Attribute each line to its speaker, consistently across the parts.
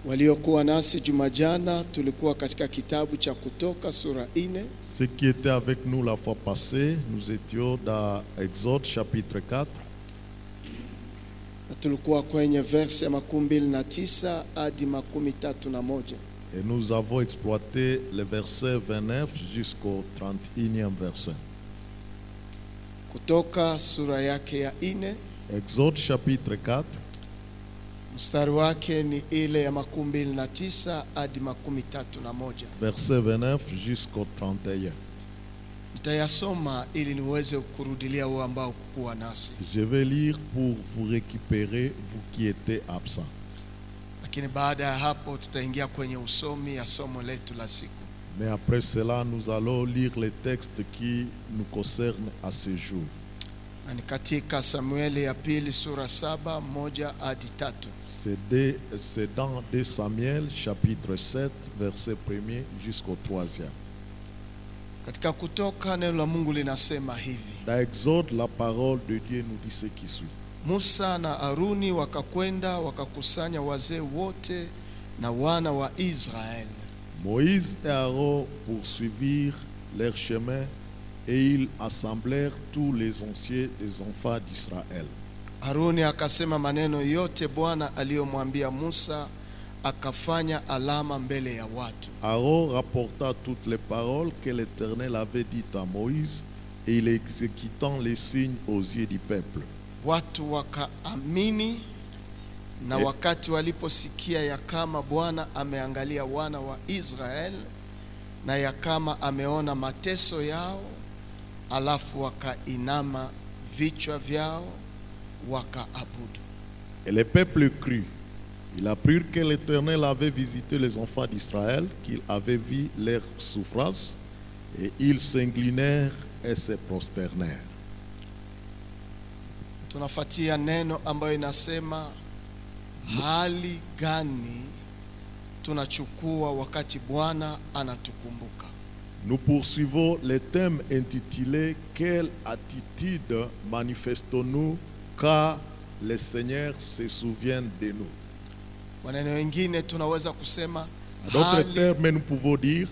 Speaker 1: Waliokuwa nasi juma jana tulikuwa katika kitabu cha Kutoka sura 4.
Speaker 2: Ceux qui étaient avec nous la fois passée, nous étions dans Exode chapitre 4.
Speaker 1: Na tulikuwa kwenye verse ya 29 hadi 31.
Speaker 2: Et nous avons exploité le verset 29 jusqu'au 31e verset.
Speaker 1: Kutoka sura yake ya 4,
Speaker 2: Exode chapitre 4,
Speaker 1: mstari wake ni ile ya 29 hadi 31.
Speaker 2: verset 29 jusqu'au 31.
Speaker 1: Nitayasoma ili niweze kurudilia huo ambao kukuwa nasi.
Speaker 2: Je vais lire pour vous récupérer, vous qui étiez absents.
Speaker 1: Lakini baada ya hapo tutaingia kwenye usomi ya somo letu la siku.
Speaker 2: Mais après cela, nous allons lire les textes qui nous concernent à ce jour.
Speaker 1: Na ni katika Samueli ya pili sura 7 1 hadi 3.
Speaker 2: C'est dans 2 Samuel chapitre 7, verset 1er jusqu'au 3e.
Speaker 1: Katika Kutoka neno la Mungu linasema hivi:
Speaker 2: Dans Exode, la parole de Dieu nous dit ce qui suit.
Speaker 1: Musa na Aruni wakakwenda wakakusanya wazee wote na wana wa Israeli.
Speaker 2: Moïse et Aaron poursuivirent leur chemin et ils assemblèrent tous les anciens des enfants d'Israël.
Speaker 1: Aruni akasema maneno yote Bwana aliyomwambia Musa, akafanya alama mbele ya watu.
Speaker 2: Aaron rapporta toutes les paroles que l'Éternel avait dites à Moïse et il exécutant les signes aux yeux du peuple.
Speaker 1: Watu wakaamini, na wakati waliposikia ya kama Bwana ameangalia wana wa Israeli na ya kama ameona mateso yao, alafu wakainama vichwa vyao wakaabudu.
Speaker 2: Et le peuple crut. Ils apprirent que l'Éternel avait visité les enfants d'Israël, qu'il avait vu leur souffrance, et ils s'inclinèrent et se prosternèrent.
Speaker 1: Tunafuatia neno ambayo inasema hali gani tunachukua wakati Bwana anatukumbuka.
Speaker 2: Nous poursuivons le thème intitulé « Quelle attitude manifestons-nous quand le Seigneur se souvient de nous ?»
Speaker 1: Maneno mengine tunaweza kusema
Speaker 2: En d'autres termes, nous pouvons dire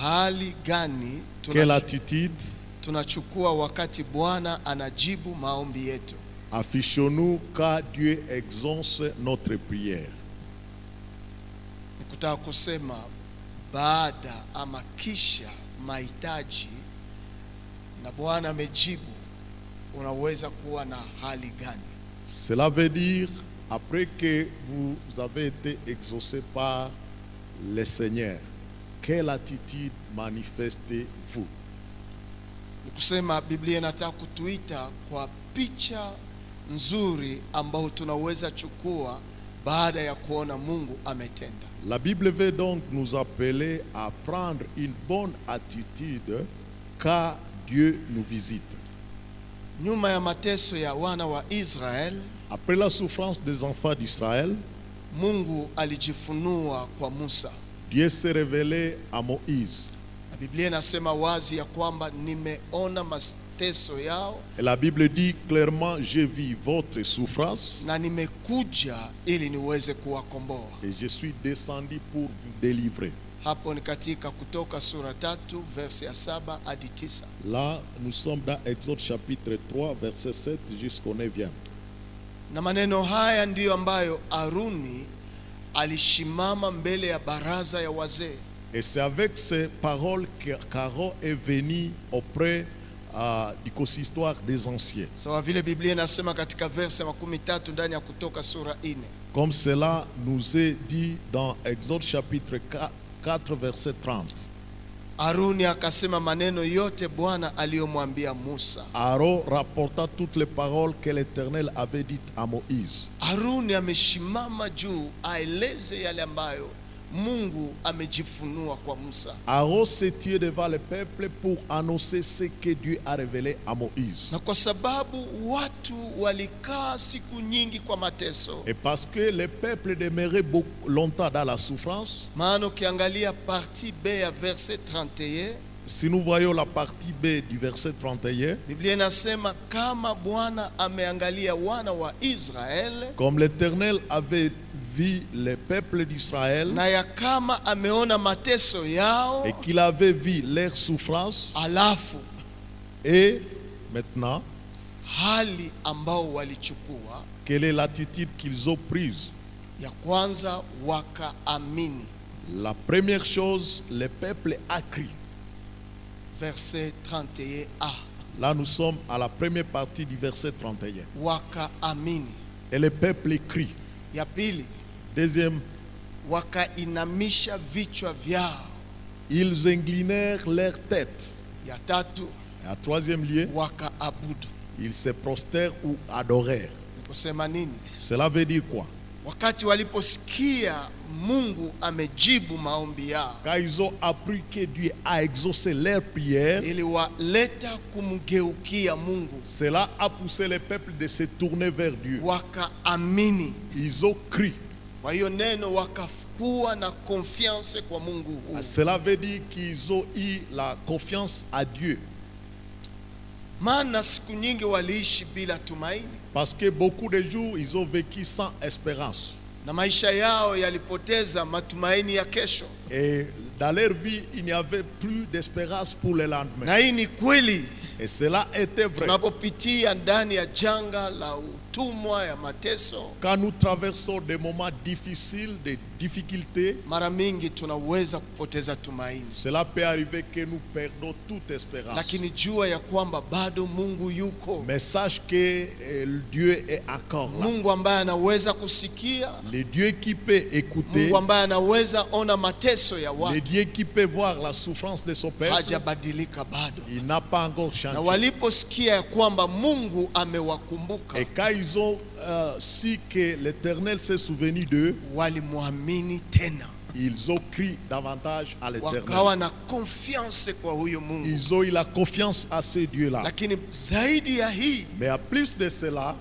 Speaker 1: hali gani
Speaker 2: quelle attitude
Speaker 1: tunachukua wakati Bwana anajibu maombi yetu.
Speaker 2: affichons-nous quand Dieu exauce notre prière.
Speaker 1: Nikutaka kusema baada ama kisha mahitaji na Bwana amejibu, unaweza kuwa na hali gani?
Speaker 2: Cela veut dire, après que vous avez été exaucé par le Seigneur, quelle attitude manifestez-vous?
Speaker 1: Nikusema Biblia inataka kutuita kwa picha nzuri ambao tunaweza chukua baada ya kuona Mungu ametenda.
Speaker 2: La Bible veut donc nous appeler à prendre une bonne attitude quand Dieu nous visite.
Speaker 1: Nyuma ya mateso ya wana wa Israel,
Speaker 2: Après la souffrance des enfants d'Israël,
Speaker 1: Mungu alijifunua kwa Musa.
Speaker 2: Dieu s'est révélé à Moïse.
Speaker 1: Na Biblia inasema wazi ya kwamba nimeona mateso yao
Speaker 2: Et la Bible dit clairement, j'ai vu votre souffrance
Speaker 1: na nimekuja ili niweze kuwakomboa.
Speaker 2: et je suis descendu pour vous délivrer.
Speaker 1: Hapo ni katika Kutoka sura 3 verse ya 7 hadi 9.
Speaker 2: Là, nous sommes dans Exode chapitre 3, verset 7 jusqu'au 9e.
Speaker 1: Na maneno haya ndiyo ambayo Aruni alishimama mbele ya baraza ya wazee.
Speaker 2: Et c'est avec ces paroles qu'Aaron est venu auprès du consistoire des anciens.
Speaker 1: Sawa vile Biblia inasema katika verse ya 13 ndani ya Kutoka sura 4.
Speaker 2: Comme cela nous est dit dans Exode chapitre 4, verset 30.
Speaker 1: Aruni akasema maneno yote Bwana aliyomwambia Musa.
Speaker 2: Aaron rapporta toutes les paroles que l'Éternel avait dites à Moïse.
Speaker 1: Aruni ameshimama juu aeleze yale ambayo Mungu amejifunua kwa Musa.
Speaker 2: Aaron s'est tenu devant le peuple pour annoncer ce que Dieu a révélé à Moïse.
Speaker 1: Na kwa sababu watu walikaa siku nyingi kwa mateso,
Speaker 2: Et parce que le peuple demeurait beaucoup longtemps dans la souffrance,
Speaker 1: maana ukiangalia partie B ya verset 31,
Speaker 2: si nous voyons la partie B du verset 31,
Speaker 1: Biblia inasema kama Bwana ameangalia wana wa Israeli
Speaker 2: comme l'Éternel avait vu les peuples d'Israël
Speaker 1: na ya kama ameona mateso yao,
Speaker 2: et qu'il avait vu leurs souffrances,
Speaker 1: alafu
Speaker 2: et maintenant,
Speaker 1: hali ambao walichukua,
Speaker 2: quelle est l'attitude qu'ils ont prise?
Speaker 1: ya kwanza wakaamini.
Speaker 2: La première chose, le peuple a cru.
Speaker 1: Verset 31a,
Speaker 2: Là, nous sommes à la première partie du verset 31.
Speaker 1: wakaamini.
Speaker 2: Et le peuple crie.
Speaker 1: Ya pili,
Speaker 2: Deuxième,
Speaker 1: wakainamisha vichwa vyao.
Speaker 2: ils inclinèrent leur tête.
Speaker 1: Ya tatu,
Speaker 2: Et à troisième lieu,
Speaker 1: wakaabudu.
Speaker 2: ils se prostèrent ou adorèrent.
Speaker 1: Nikusema nini?
Speaker 2: Cela veut dire quoi?
Speaker 1: Wakati waliposikia Mungu amejibu maombi yao,
Speaker 2: Quand ils ont appris que Dieu a exaucé leurs prières,
Speaker 1: iliwaleta kumgeukia Mungu,
Speaker 2: cela a poussé le peuple de se tourner vers Dieu.
Speaker 1: wakaamini.
Speaker 2: Ils ont crié.
Speaker 1: Kwa hiyo neno wakakuwa na confiance kwa Mungu huu.
Speaker 2: Cela veut dire qu'ils ont eu la confiance à Dieu.
Speaker 1: Maana siku nyingi waliishi bila tumaini,
Speaker 2: Parce que beaucoup de jours, ils ont vécu sans espérance.
Speaker 1: na maisha yao yalipoteza matumaini ya kesho.
Speaker 2: Et dans leur vie, il n'y avait plus d'espérance pour le lendemain.
Speaker 1: Na hii ni kweli
Speaker 2: Et cela était vrai.
Speaker 1: tunapopitia ndani ya janga la utumwa ya mateso.
Speaker 2: Quand nous traversons des moments difficiles, des difficultés,
Speaker 1: Mara mingi tunaweza kupoteza tumaini,
Speaker 2: cela peut arriver que nous perdons toute espérance.
Speaker 1: lakini jua ya kwamba bado Mungu yuko.
Speaker 2: Mais sache que Dieu est encore là.
Speaker 1: Mungu ambaye anaweza kusikia,
Speaker 2: Le Dieu qui peut écouter,
Speaker 1: Mungu ambaye anaweza ona mateso ya
Speaker 2: le
Speaker 1: watu,
Speaker 2: Dieu qui peut voir la souffrance de son peuple,
Speaker 1: hajabadilika bado.
Speaker 2: il n'a pas encore changé.
Speaker 1: Na waliposikia ya kwamba Mungu amewakumbuka,
Speaker 2: Et quand ils ont su que l'Éternel s'est souvenu d'eux,
Speaker 1: walimwamini tena,
Speaker 2: ils ont crié davantage à l'Éternel.
Speaker 1: wakawa na confiance kwa huyo Mungu.
Speaker 2: Ils ont eu la confiance à ce Dieu-là.
Speaker 1: Lakini zaidi ya hii,
Speaker 2: Mais à plus de cela,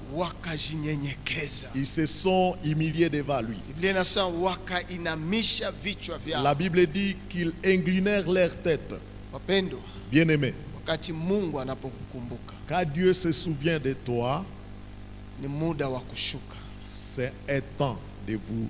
Speaker 1: wakajinyenyekeza.
Speaker 2: ils se sont humiliés devant lui.
Speaker 1: Biblia inasema wakainamisha vichwa
Speaker 2: La
Speaker 1: vyao.
Speaker 2: Bible dit qu'ils inclinèrent leur tête.
Speaker 1: Wapendwa,
Speaker 2: Bien-aimés,
Speaker 1: wakati Mungu anapokukumbuka,
Speaker 2: quand Dieu se souvient de toi,
Speaker 1: ni muda wa kushuka,
Speaker 2: c'est un temps de vous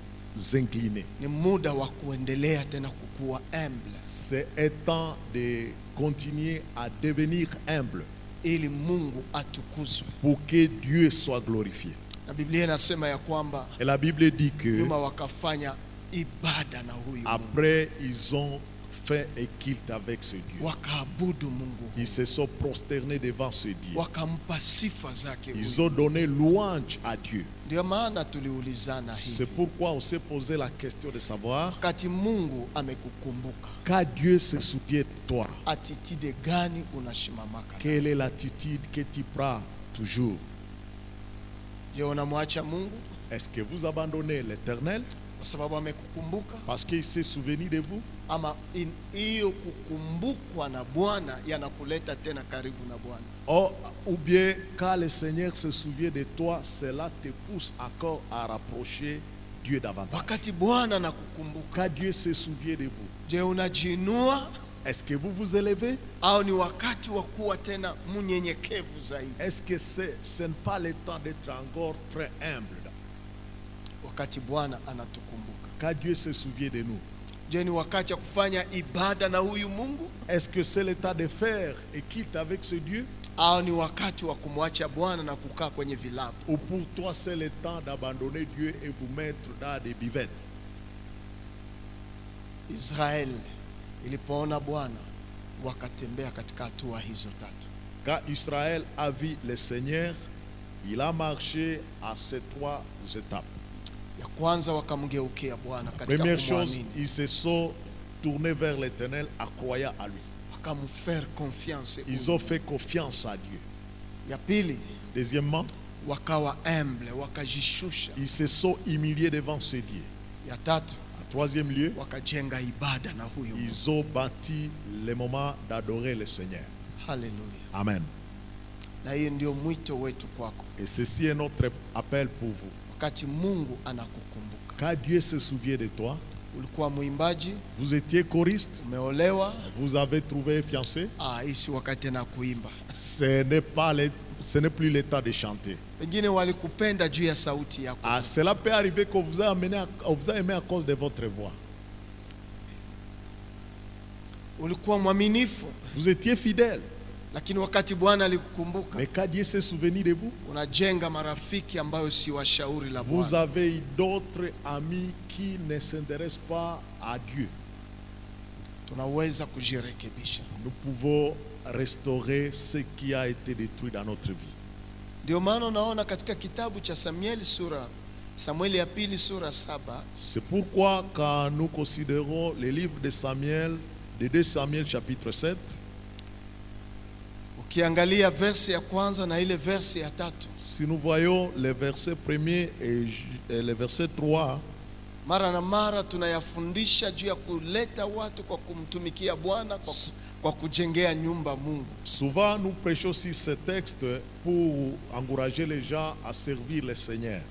Speaker 2: incliner.
Speaker 1: ni muda wa kuendelea tena kukuwa humble,
Speaker 2: C'est un temps de continuer à devenir humble
Speaker 1: ili Mungu atukuzwe.
Speaker 2: pour que Dieu soit glorifié.
Speaker 1: Na Biblia inasema ya kwamba
Speaker 2: Et la Bible dit que
Speaker 1: nyuma wakafanya ibada na huyu Mungu,
Speaker 2: après ils ont fait un culte avec ce Dieu.
Speaker 1: wakaabudu Mungu,
Speaker 2: Ils se sont prosternés devant ce Dieu.
Speaker 1: wakampa sifa zake
Speaker 2: Ils
Speaker 1: huyu.
Speaker 2: ont donné louange à Dieu.
Speaker 1: Ndio maana tuliulizana
Speaker 2: C'est
Speaker 1: hivi,
Speaker 2: pourquoi on s'est posé la question de savoir,
Speaker 1: wakati Mungu amekukumbuka,
Speaker 2: quand Dieu se souvient de toi,
Speaker 1: attitude gani unashimamaka?
Speaker 2: quelle est l'attitude que tu prends toujours?
Speaker 1: Je, unamwacha Mungu
Speaker 2: Est-ce que vous abandonnez l'Éternel
Speaker 1: kwa sababu amekukumbuka,
Speaker 2: parce qu'il s'est souvenu de vous?
Speaker 1: ama hiyo kukumbukwa na Bwana yanakuleta tena karibu na Bwana?
Speaker 2: Ou bien quand le Seigneur se souvient de toi, cela te pousse encore à rapprocher Dieu davantage.
Speaker 1: Wakati Bwana anakukumbuka,
Speaker 2: Quand Dieu se souvient de vous,
Speaker 1: je, unajiinua
Speaker 2: est-ce que vous vous élevez?
Speaker 1: au ni wakati wa kuwa tena mnyenyekevu zaidi?
Speaker 2: Est-ce que ce n'est pas le temps d'être encore très humble?
Speaker 1: Wakati Bwana anatukumbuka,
Speaker 2: Quand Dieu se souvient de nous,
Speaker 1: je, ni wakati wa kufanya ibada na huyu Mungu
Speaker 2: est-ce que c'est le temps de faire et quitte avec ce Dieu?
Speaker 1: au ni wakati wa kumwacha Bwana na kukaa kwenye vilabu?
Speaker 2: Ou pour toi c'est le temps d'abandonner Dieu et vous mettre dans des bivettes?
Speaker 1: Israeli ilipoona Bwana wakatembea katika hatua hizo tatu.
Speaker 2: Quand Israël a vu le Seigneur, il a marché à ces trois étapes.
Speaker 1: Ya kwanza wakamgeukia Bwana katika
Speaker 2: Première chose,
Speaker 1: kumwamini,
Speaker 2: ils se sont tournés vers l'Éternel en croyant à lui.
Speaker 1: wakamfaire confiance.
Speaker 2: Ils ont fait confiance à Dieu.
Speaker 1: Ya pili,
Speaker 2: Deuxièmement,
Speaker 1: wakawa humble, wakajishusha.
Speaker 2: ils se sont humiliés devant ce Dieu.
Speaker 1: Ya tatu,
Speaker 2: En troisième lieu,
Speaker 1: wakajenga ibada na huyo Mungu.
Speaker 2: ils ont bâti le moment d'adorer le Seigneur.
Speaker 1: Haleluya.
Speaker 2: Amen.
Speaker 1: Na hiyo ndio mwito wetu kwako.
Speaker 2: Et ceci est notre appel pour vous.
Speaker 1: Wakati Mungu anakukumbuka,
Speaker 2: Quand Dieu se souvient de toi,
Speaker 1: ulikuwa mwimbaji,
Speaker 2: vous étiez choriste,
Speaker 1: umeolewa,
Speaker 2: vous avez trouvé un fiancé,
Speaker 1: hii si wakati tena kuimba.
Speaker 2: ce n'est pas le ce n'est plus le temps de chanter.
Speaker 1: Pengine walikupenda juu ya sauti yako.
Speaker 2: Ah, cela peut arriver qu'on vous a aimé à cause de votre voix.
Speaker 1: Ulikuwa mwaminifu,
Speaker 2: Vous étiez fidèle.
Speaker 1: lakini wakati Bwana alikukumbuka,
Speaker 2: Mais quand Dieu s'est souvenu de vous,
Speaker 1: unajenga marafiki ambayo si washauri la
Speaker 2: vous
Speaker 1: Bwana.
Speaker 2: avez eu d'autres amis qui ne s'intéressent pas à Dieu.
Speaker 1: Tunaweza kujirekebisha.
Speaker 2: Nous pouvons restaurer ce qui a été détruit dans notre vie.
Speaker 1: Ndio maana unaona katika kitabu cha Samueli ya pili sura 7,
Speaker 2: C'est pourquoi quand nous considérons les livres de Samuel, de 2 Samuel chapitre 7,
Speaker 1: ukiangalia verse ya kwanza na ile verse ya 3,
Speaker 2: si nous voyons les versets 1er et les versets 3,
Speaker 1: mara na mara tunayafundisha juu ya kuleta watu kwa kumtumikia Bwana, kwa kujengea nyumba Mungu.
Speaker 2: souvent nous prêchons aussi ces textes pour encourager les gens à servir le Seigneur.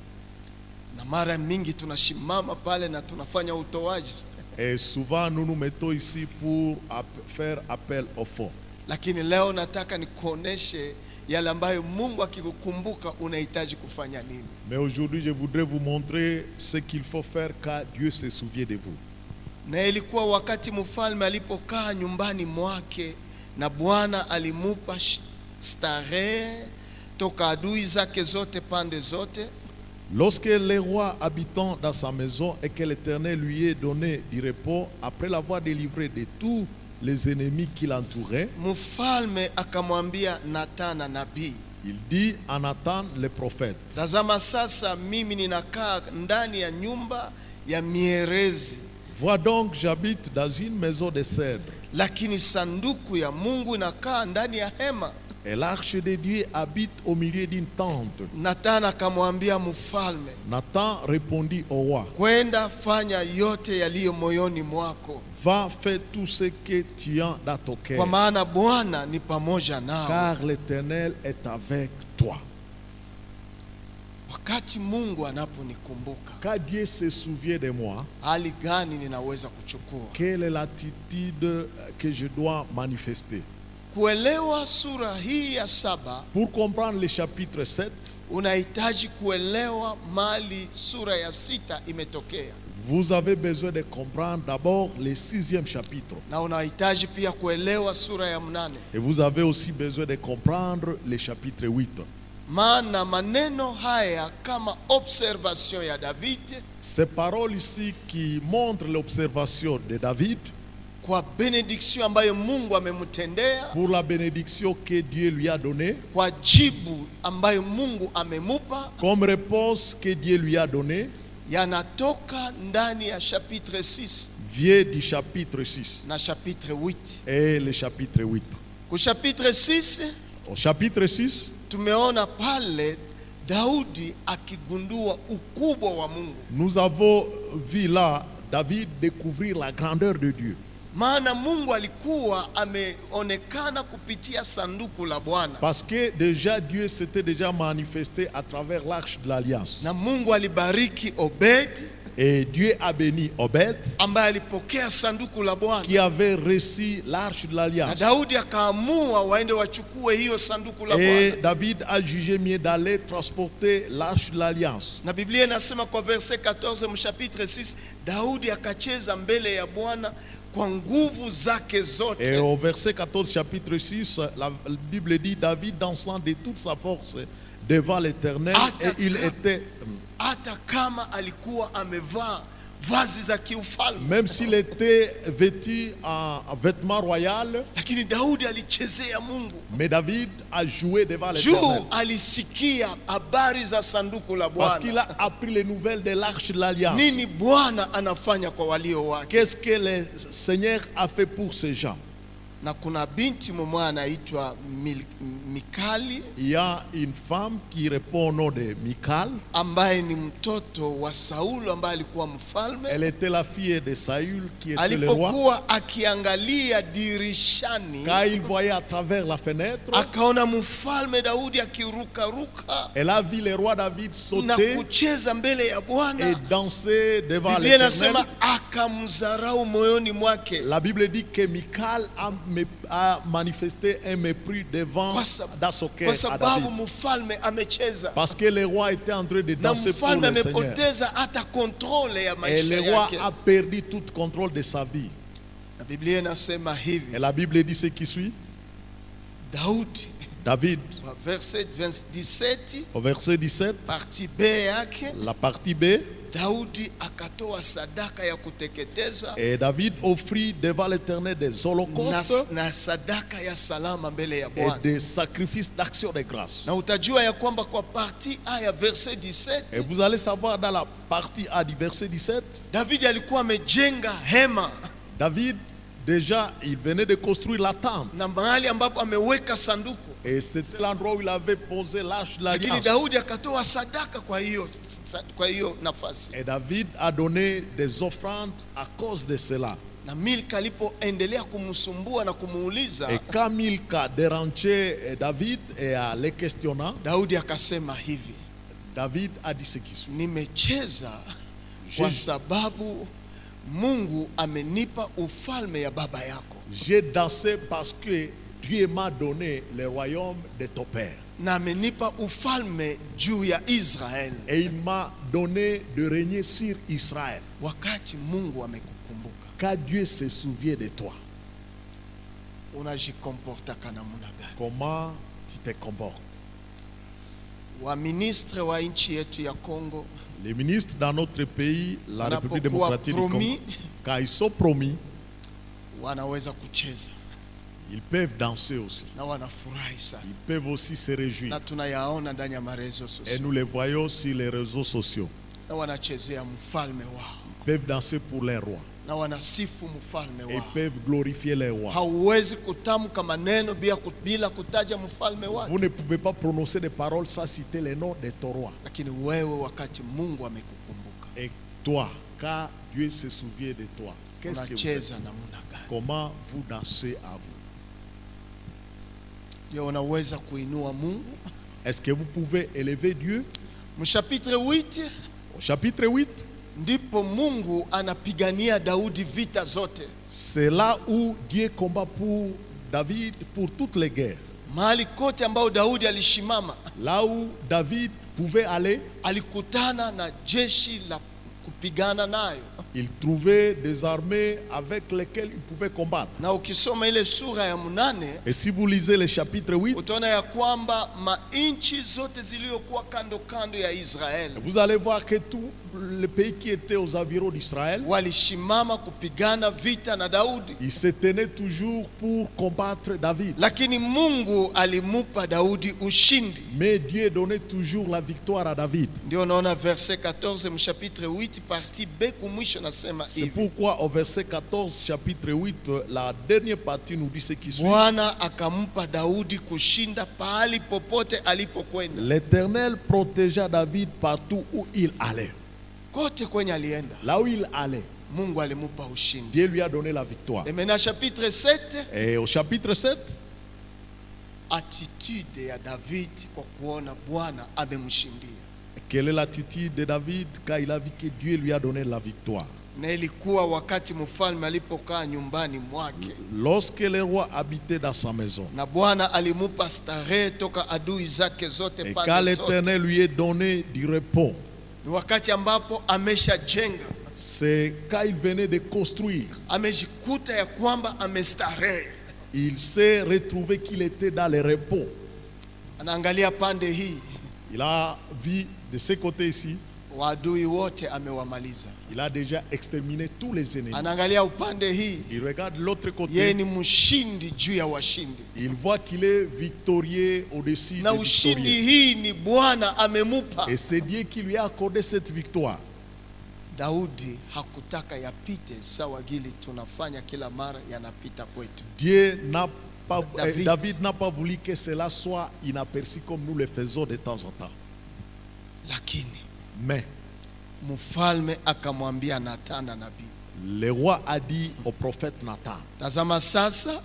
Speaker 1: Na mara mingi tunashimama pale na tunafanya utoaji.
Speaker 2: Et souvent nous nous mettons ici pour faire appel au fonds.
Speaker 1: Lakini leo nataka nikuoneshe yale ambayo Mungu akikukumbuka unahitaji kufanya nini.
Speaker 2: Mais aujourd'hui je voudrais vous montrer ce qu'il faut faire quand Dieu se souvient de vous.
Speaker 1: Na ilikuwa wakati mfalme alipokaa nyumbani mwake na Bwana alimupa starehe toka adui zake zote pande zote.
Speaker 2: Lorsque le roi habitant dans sa maison et que l'Éternel lui ait donné du repos, après l'avoir délivré de tous les ennemis qui l'entouraient,
Speaker 1: Mfalme akamwambia Nathana nabii,
Speaker 2: il dit à Nathan le prophète,
Speaker 1: tazama sasa mimi ninakaa ndani ya nyumba ya mierezi,
Speaker 2: vois donc j'habite dans une maison de cèdre,
Speaker 1: lakini sanduku ya Mungu inakaa ndani ya hema.
Speaker 2: et l'arche de Dieu habite au milieu d'une tente.
Speaker 1: Nathana akamwambia mfalme,
Speaker 2: Nathan répondit au roi,
Speaker 1: kwenda fanya yote yaliyo moyoni mwako,
Speaker 2: va faire tout ce que tu as dans ton
Speaker 1: kwa
Speaker 2: cœur,
Speaker 1: maana Bwana ni pamoja nawe.
Speaker 2: car l'Éternel est avec toi.
Speaker 1: Wakati Mungu anaponikumbuka,
Speaker 2: Quand Dieu se souvient de moi,
Speaker 1: hali gani ninaweza kuchukua?
Speaker 2: quelle est l'attitude que je dois manifester?
Speaker 1: Kuelewa sura hii ya 7,
Speaker 2: Pour comprendre le chapitre 7,
Speaker 1: unahitaji kuelewa mali sura ya 6 imetokea,
Speaker 2: vous avez besoin de comprendre d'abord le 6e chapitre.
Speaker 1: na unahitaji pia kuelewa sura ya 8.
Speaker 2: Et vous avez aussi besoin de comprendre le chapitre 8.
Speaker 1: Maana maneno haya kama observation ya David,
Speaker 2: Ces paroles ici qui montrent l'observation de David
Speaker 1: kwa benediction ambayo Mungu amemtendea,
Speaker 2: pour la bénédiction que Dieu lui a donnée,
Speaker 1: kwa jibu ambayo Mungu amemupa,
Speaker 2: comme réponse que Dieu lui a donnée,
Speaker 1: yanatoka ndani ya chapitre 6
Speaker 2: vient du chapitre 6
Speaker 1: na chapitre 8.
Speaker 2: et le chapitre 8.
Speaker 1: Ku chapitre 6
Speaker 2: Au chapitre 6,
Speaker 1: tumeona pale Daudi akigundua ukubwa wa Mungu.
Speaker 2: nous avons vu là David découvrir la grandeur de Dieu.
Speaker 1: Maana Mungu alikuwa ameonekana kupitia sanduku la Bwana,
Speaker 2: Parce que déjà Dieu s'était déjà manifesté à travers l'arche de l'alliance.
Speaker 1: na Mungu alibariki Obed
Speaker 2: Et Dieu a béni Obed
Speaker 1: ambaye alipokea sanduku la Bwana,
Speaker 2: qui avait reçu l'arche de
Speaker 1: na
Speaker 2: l'alliance.
Speaker 1: Daudi akaamua waende wachukue hiyo sanduku la
Speaker 2: Et
Speaker 1: Bwana.
Speaker 2: David a jugé mieux d'aller transporter l'arche de l'alliance.
Speaker 1: Na Biblia inasema kwa verset 14 mchapitre 6, Daudi akacheza mbele ya Bwana kwa nguvu zake
Speaker 2: Et
Speaker 1: zote,
Speaker 2: au verset 14 chapitre 6, la Bible dit David dansant de toute sa force devant l'Éternel, et il était,
Speaker 1: hata kama alikuwa amevaa vazi za kiufalme,
Speaker 2: même s'il était vêtu en vêtements royaux,
Speaker 1: lakini Daudi alichezea Mungu
Speaker 2: mais David a joué devant
Speaker 1: juu
Speaker 2: l'Éternel.
Speaker 1: alisikia habari za sanduku la
Speaker 2: Parce qu'il
Speaker 1: Bwana,
Speaker 2: a appris les nouvelles de l'arche de l'alliance.
Speaker 1: nini Bwana anafanya kwa walio wake.
Speaker 2: Qu'est-ce que le Seigneur a fait pour ces gens?
Speaker 1: Na kuna binti mmoja anaitwa Mikali
Speaker 2: Il y a une femme qui répond au nom de Michal.
Speaker 1: ambaye ni mtoto wa Saulo ambaye alikuwa mfalme.
Speaker 2: Elle était la fille de Saül qui était le roi.
Speaker 1: Alipokuwa akiangalia dirishani,
Speaker 2: Quand il voyait à travers la fenêtre,
Speaker 1: akaona mfalme Daudi akirukaruka
Speaker 2: elle a vu le roi David
Speaker 1: na
Speaker 2: sauter
Speaker 1: kucheza mbele ya
Speaker 2: et
Speaker 1: Bwana.
Speaker 2: danser devant
Speaker 1: Biblia
Speaker 2: l'Éternel.
Speaker 1: inasema akamdharau moyoni mwake.
Speaker 2: La Bible dit que Michal a manifesté un mépris devant dans son cœur
Speaker 1: kwa
Speaker 2: à
Speaker 1: sababu
Speaker 2: David.
Speaker 1: mfalme amecheza
Speaker 2: Parce que le roi était en train de
Speaker 1: na
Speaker 2: danser pour
Speaker 1: mfalme
Speaker 2: le Seigneur.
Speaker 1: amepoteza hata kontrole ya
Speaker 2: Et
Speaker 1: maisha
Speaker 2: le roi
Speaker 1: yake.
Speaker 2: a perdu tout contrôle de sa vie.
Speaker 1: Na Biblia inasema hivi,
Speaker 2: Et la Bible dit ce qui suit.
Speaker 1: Daudi
Speaker 2: David,
Speaker 1: wa verset 17
Speaker 2: au verset 17,
Speaker 1: partie B yake,
Speaker 2: la partie B,
Speaker 1: Daudi akatoa sadaka ya kuteketeza
Speaker 2: et David offrit devant l'Éternel des holocaustes
Speaker 1: na sadaka ya salama mbele ya
Speaker 2: et
Speaker 1: Bwana.
Speaker 2: des sacrifices d'action de grâce.
Speaker 1: Na utajua ya kwamba kwa partie A ya verset 17
Speaker 2: Et vous allez savoir dans la partie A du verset 17,
Speaker 1: David alikuwa amejenga hema
Speaker 2: David, déjà, il venait de construire la tente.
Speaker 1: na mahali ambapo ameweka sanduku,
Speaker 2: Et c'était l'endroit où il avait posé l'arche de
Speaker 1: lakini
Speaker 2: l'alliance.
Speaker 1: Daudi akatoa sadaka kwa hiyo nafasi.
Speaker 2: Et David a donné des offrandes à cause de cela.
Speaker 1: Na Milka alipoendelea kumsumbua na kumuuliza,
Speaker 2: Et quand Milka dérangeait David et le questionnant,
Speaker 1: Daudi akasema hivi,
Speaker 2: David a dit ce qui suit.
Speaker 1: nimecheza kwa sababu Mungu amenipa ufalme ya baba yako,
Speaker 2: J'ai dansé parce que Dieu m'a donné le royaume de ton père.
Speaker 1: na amenipa ufalme juu ya Israeli.
Speaker 2: Et il m'a donné de régner sur Israël.
Speaker 1: Wakati Mungu amekukumbuka,
Speaker 2: Car Dieu se souvient de toi.
Speaker 1: unajikomporta namna gani?
Speaker 2: Comment tu te comportes?
Speaker 1: Wa ministre wa nchi yetu ya Kongo
Speaker 2: Les ministres dans notre pays, la République
Speaker 1: wanapokuwa
Speaker 2: démocratique du Congo,
Speaker 1: promis,
Speaker 2: quand ils sont promis,
Speaker 1: wanaweza kucheza
Speaker 2: ils peuvent danser aussi.
Speaker 1: na wanafurahi sana,
Speaker 2: Ils peuvent aussi se réjouir.
Speaker 1: na tunayaona ndani ya marezo
Speaker 2: Et
Speaker 1: sosiali,
Speaker 2: nous les voyons sur les réseaux sociaux.
Speaker 1: na wanachezea mfalme wao
Speaker 2: Ils peuvent danser pour les rois.
Speaker 1: na wanasifu mfalme
Speaker 2: Et ils
Speaker 1: wao.
Speaker 2: peuvent glorifier les rois.
Speaker 1: Hauwezi kutamka maneno bila kutaja mfalme wake,
Speaker 2: Vous ne pouvez pas prononcer des paroles sans citer le nom de ton roi.
Speaker 1: lakini wewe wakati Mungu amekukumbuka
Speaker 2: Et toi, car Dieu se souvient de toi, qu'est-ce que vous
Speaker 1: unacheza
Speaker 2: faites?
Speaker 1: namna gani?
Speaker 2: Comment vous dansez à vous?
Speaker 1: Ndio unaweza kuinua Mungu.
Speaker 2: Est-ce que vous pouvez élever Dieu?
Speaker 1: Mchapitre 8
Speaker 2: Au chapitre 8,
Speaker 1: ndipo Mungu anapigania Daudi vita zote.
Speaker 2: c'est là où Dieu combat pour David pour toutes les guerres.
Speaker 1: Mahali kote ambao Daudi alishimama,
Speaker 2: Là où David pouvait aller,
Speaker 1: alikutana na jeshi la kupigana nayo.
Speaker 2: il trouvait des armées avec lesquelles il pouvait combattre.
Speaker 1: Na ukisoma ile sura ya 8
Speaker 2: Et si vous lisez le chapitre 8,
Speaker 1: utaona ya kwamba mainchi zote zilizokuwa kando kando ya Israeli
Speaker 2: vous allez voir que tous les pays qui étaient aux environs d'Israël,
Speaker 1: walishimama kupigana vita na Daudi,
Speaker 2: ils se tenaient toujours pour combattre David.
Speaker 1: lakini Mungu alimupa Daudi ushindi.
Speaker 2: Mais Dieu donnait toujours la victoire à David.
Speaker 1: Ndio unaona verset 14 mchapitre 8 partie B kumwisho nasema
Speaker 2: C'est
Speaker 1: hivi,
Speaker 2: pourquoi au verset 14, chapitre 8, la dernière partie nous dit ce qui suit.
Speaker 1: Bwana akampa Daudi kushinda pahali popote alipokwenda.
Speaker 2: L'Éternel protégea David partout où il allait.
Speaker 1: Kote kwenye alienda
Speaker 2: Là où il allait,
Speaker 1: Mungu alimupa ushindi.
Speaker 2: Dieu lui a donné la victoire.
Speaker 1: Et maintenant chapitre 7,
Speaker 2: Et au chapitre 7,
Speaker 1: attitude ya David kwa kuona Bwana amemshindia.
Speaker 2: quelle est l'attitude de David quand il a vu que Dieu lui a donné la victoire?
Speaker 1: Na ilikuwa wakati mfalme alipokaa nyumbani mwake
Speaker 2: Lorsque le roi habitait dans sa maison,
Speaker 1: na Bwana alimupa starehe toka adui zake zote
Speaker 2: et quand
Speaker 1: pande zote.
Speaker 2: l'Éternel lui a donné du repos,
Speaker 1: Ni wakati ambapo ameshajenga,
Speaker 2: c'est quand il venait de construire,
Speaker 1: amejikuta ya kwamba amestarehe,
Speaker 2: il s'est retrouvé qu'il était dans le repos.
Speaker 1: anaangalia pande hii,
Speaker 2: Il a vu de ce côté ici,
Speaker 1: waadui wote amewamaliza.
Speaker 2: il a déjà exterminé tous les ennemis.
Speaker 1: Anaangalia upande hii,
Speaker 2: Il regarde l'autre
Speaker 1: yeye
Speaker 2: côté,
Speaker 1: ni mshindi juu ya washindi,
Speaker 2: il voit qu'il est victorieux au-dessus
Speaker 1: na
Speaker 2: des
Speaker 1: ushindi
Speaker 2: victorieux.
Speaker 1: hii ni Bwana amemupa.
Speaker 2: Et c'est Dieu qui lui a accordé cette victoire.
Speaker 1: Daudi hakutaka yapite sawa gili tunafanya kila mara yanapita kwetu.
Speaker 2: Dieu n'a pas,
Speaker 1: David.
Speaker 2: David n'a pas voulu que cela soit inaperçu comme nous le faisons de temps en temps.
Speaker 1: Lakini
Speaker 2: Mais
Speaker 1: mfalme akamwambia Nathana nabii,
Speaker 2: le roi a dit au prophète Nathan,
Speaker 1: tazama sasa